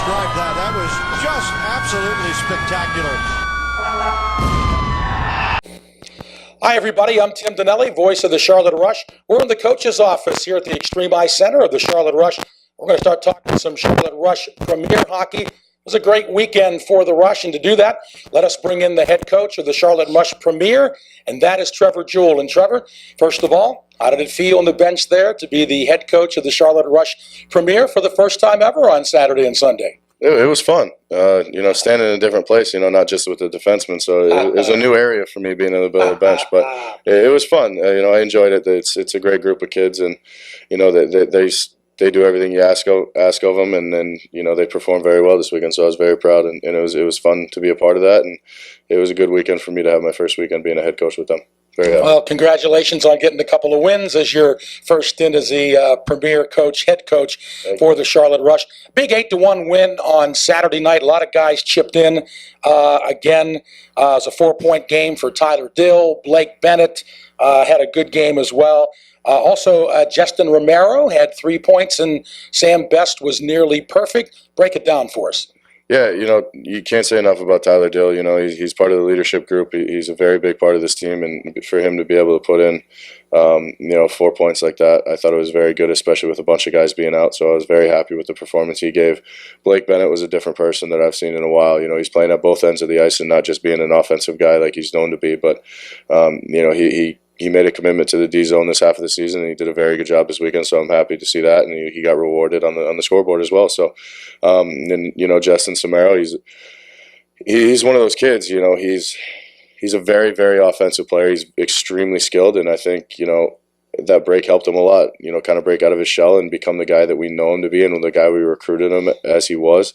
describe that. That was just absolutely spectacular. Hi, everybody. I'm Tim Donnelly, voice of the Charlotte Rush. We're in the coach's office here at the Extreme Ice Center of the Charlotte Rush. We're going to start talking some Charlotte Rush Premier hockey. It was a great weekend for the Rush, and to do that, let us bring in the head coach of the Charlotte Rush Premier, and that is Trevor Jewell. And Trevor, first of all, how did it feel on the bench there to be the head coach of the Charlotte Rush Premier for the first time ever on Saturday and Sunday? It was fun, standing in a different place, not just with the defensemen. So it was a new area for me being in the middle of the bench, but it was fun. I enjoyed it. It's a great group of kids, and they do everything you ask of them, and then they performed very well this weekend. So I was very proud, and it was fun to be a part of that, and it was a good weekend for me to have my first weekend being a head coach with them. Well, congratulations on getting a couple of wins as your first stint as the Premier coach, head coach for the Charlotte Rush. Big 8-1 win on Saturday night. A lot of guys chipped in. Again, it was a 4-point game for Tyler Dill. Blake Bennett had a good game as well. Also, Justin Romero had 3 points, and Sam Best was nearly perfect. Break it down for us. Yeah, you can't say enough about Tyler Dill. He's part of the leadership group. He's a very big part of this team, and for him to be able to put in, 4 points like that, I thought it was very good, especially with a bunch of guys being out. So I was very happy with the performance he gave. Blake Bennett was a different person that I've seen in a while. He's playing at both ends of the ice and not just being an offensive guy like he's known to be, but he made a commitment to the D zone this half of the season, and he did a very good job this weekend. So I'm happy to see that, and he got rewarded on the scoreboard as well. So, Justin Somero, he's one of those kids. He's a very, very offensive player. He's extremely skilled, and I think that break helped him a lot. Kind of break out of his shell and become the guy that we know him to be, and the guy we recruited him as he was.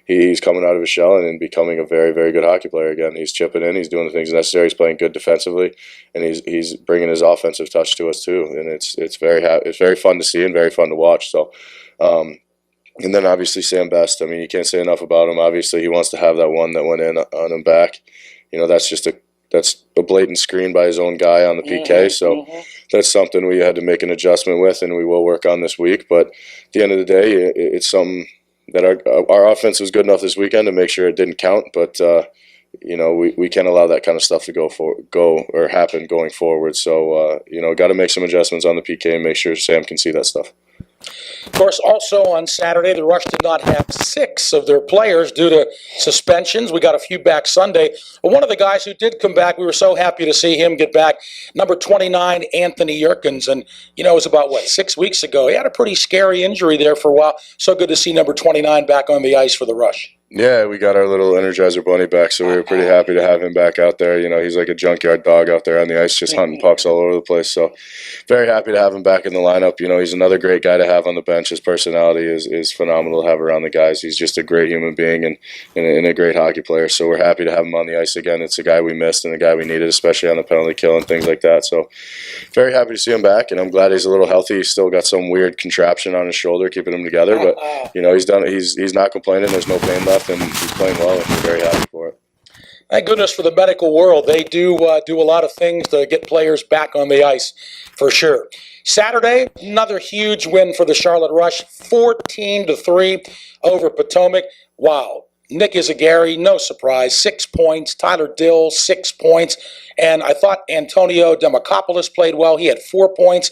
He's coming out of his shell and becoming a very, very good hockey player again. He's chipping in. He's doing the things necessary. He's playing good defensively, and he's bringing his offensive touch to us too. And it's very fun to see and very fun to watch. So, and then obviously Sam Best. You can't say enough about him. Obviously, he wants to have that one that went in on him back. That's a blatant screen by his own guy on the PK. So that's something we had to make an adjustment with, and we will work on this week. But at the end of the day, it's something that our offense was good enough this weekend to make sure it didn't count, but we can't allow that kind of stuff to happen going forward. So got to make some adjustments on the PK and make sure Sam can see that stuff. Of course, also on Saturday, the Rush did not have 6 of their players due to suspensions. We got a few back Sunday. But one of the guys who did come back, we were so happy to see him get back, number 29, Anthony Jerkins. And, it was about, 6 weeks ago. He had a pretty scary injury there for a while. So good to see number 29 back on the ice for the Rush. Yeah, we got our little Energizer Bunny back, so we were pretty happy to have him back out there. He's like a junkyard dog out there on the ice, just hunting pucks all over the place. So very happy to have him back in the lineup. He's another great guy to have on the bench. His personality is phenomenal to have around the guys. He's just a great human being and a great hockey player. So we're happy to have him on the ice again. It's a guy we missed and a guy we needed, especially on the penalty kill and things like that. So very happy to see him back, and I'm glad he's a little healthy. He's still got some weird contraption on his shoulder keeping him together, but he's done. He's not complaining. There's no pain left, and he's playing well, and we're very happy for it. Thank goodness for the medical world. They do a lot of things to get players back on the ice, for sure. Saturday, another huge win for the Charlotte Rush, 14-3 over Potomac. Wow. Nick Izagari, no surprise, 6 points. Tyler Dill, 6 points. And I thought Antonio Demacopoulos played well. He had 4 points.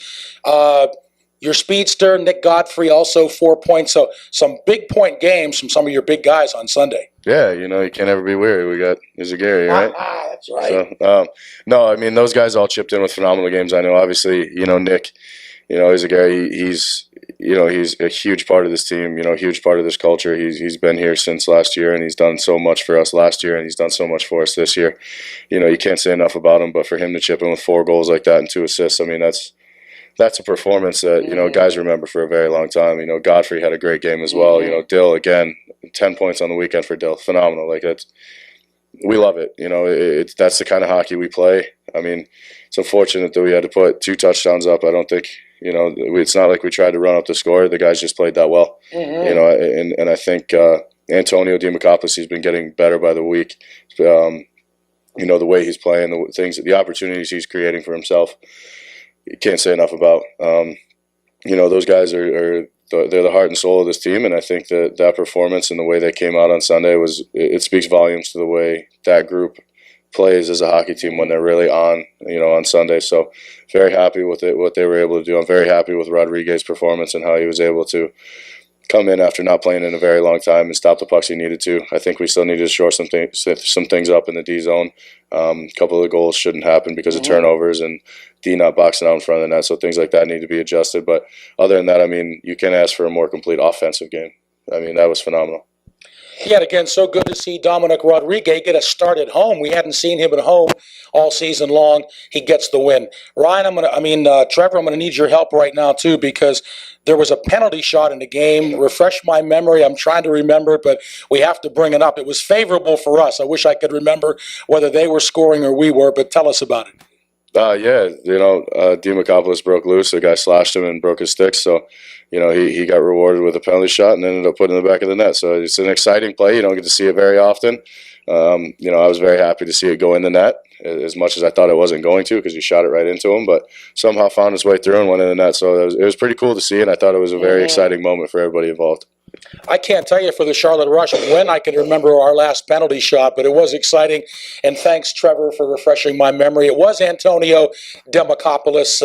Your speedster, Nick Godfrey, also 4 points. So some big point games from some of your big guys on Sunday. Yeah, you can't ever be weary. We got Izagari, right? That's right. So, those guys all chipped in with phenomenal games. I know, obviously, Nick, Izagari, he's a huge part of this team, a huge part of this culture. He's been here since last year, and he's done so much for us last year, and he's done so much for us this year. You can't say enough about him, but for him to chip in with 4 goals like that and 2 assists, that's a performance that, guys remember for a very long time. Godfrey had a great game as well. Dill, again, 10 points on the weekend for Dill. Phenomenal. We love it. That's the kind of hockey we play. It's unfortunate that we had to put 2 touchdowns up. I don't think, it's not like we tried to run up the score. The guys just played that well. And I think Antonio Demacopoulos, he's been getting better by the week. The way he's playing, the opportunities he's creating for himself. You can't say enough about. Those guys are they're the heart and soul of this team, and I think that performance and the way they came out on Sunday it speaks volumes to the way that group plays as a hockey team when they're really on Sunday. So very happy with what they were able to do. I'm very happy with Rodriguez's performance and how he was able to come in after not playing in a very long time and stop the pucks he needed to. I think we still need to shore some things up in the D zone. A couple of the goals shouldn't happen because of turnovers and D not boxing out in front of the net, so things like that need to be adjusted. But other than that, I mean, you can ask for a more complete offensive game. I mean, that was phenomenal. Yet again, so good to see Dominic Rodriguez get a start at home. We hadn't seen him at home all season long. He gets the win. Ryan, Trevor, I'm going to need your help right now too, because there was a penalty shot in the game. Refresh my memory. I'm trying to remember, but we have to bring it up. It was favorable for us. I wish I could remember whether they were scoring or we were, but tell us about it. Demacopoulos broke loose. The guy slashed him and broke his stick. So, he got rewarded with a penalty shot and ended up putting it in the back of the net. So it's an exciting play. You don't get to see it very often. I was very happy to see it go in the net as much as I thought it wasn't going to because he shot it right into him, but somehow found his way through and went in the net. So it was pretty cool to see, and I thought it was a very exciting moment for everybody involved. I can't tell you for the Charlotte Rush when I can remember our last penalty shot, but it was exciting. And thanks, Trevor, for refreshing my memory. It was Antonio Demacopoulos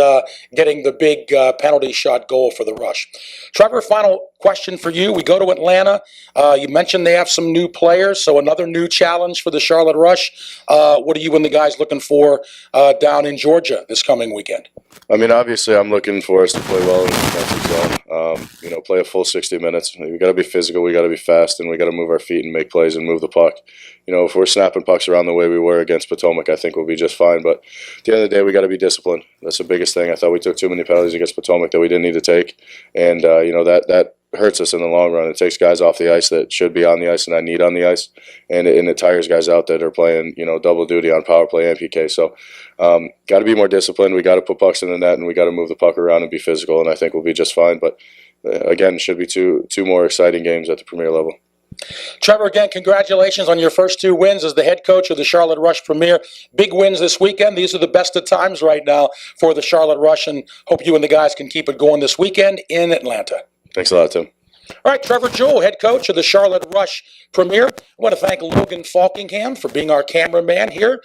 getting the big penalty shot goal for the Rush. Trevor, final question for you. We go to Atlanta. You mentioned they have some new players, so another new challenge for the Charlotte Rush. What are you and the guys looking for down in Georgia this coming weekend? I mean, obviously, I'm looking for us to play well in the defensive zone. Play a full 60 minutes. We got to be physical. We got to be fast, and we got to move our feet and make plays and move the puck. If we're snapping pucks around the way we were against Potomac, I think we'll be just fine. But at the end of the day, we got to be disciplined. That's the biggest thing. I thought we took too many penalties against Potomac that we didn't need to take, and that hurts us in the long run. It takes guys off the ice that should be on the ice and I need on the ice, and it tires guys out that are playing double duty on power play and PK. So got to be more disciplined. We got to put pucks in the net and we got to move the puck around and be physical, and I think we'll be just fine. But again, should be two more exciting games at the Premier level. Trevor, again, congratulations on your first 2 wins as the head coach of the Charlotte Rush Premier. Big wins this weekend. These are the best of times right now for the Charlotte Rush, and hope you and the guys can keep it going this weekend in Atlanta. Thanks a lot, Tim. All right, Trevor Jewell, head coach of the Charlotte Rush Premier. I want to thank Logan Falkingham for being our cameraman here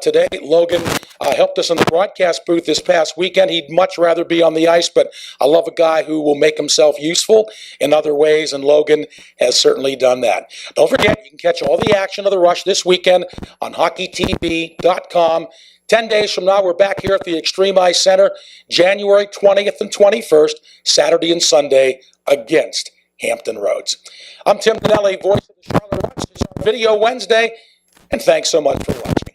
today. Logan helped us in the broadcast booth this past weekend. He'd much rather be on the ice, but I love a guy who will make himself useful in other ways, and Logan has certainly done that. Don't forget, you can catch all the action of the Rush this weekend on hockeytv.com. 10 days from now, we're back here at the Extreme Ice Center, January 20th and 21st, Saturday and Sunday, against Hampton Roads. I'm Tim Donnelly, voice of the Charlotte Rush. This is our Video Wednesday, and thanks so much for watching.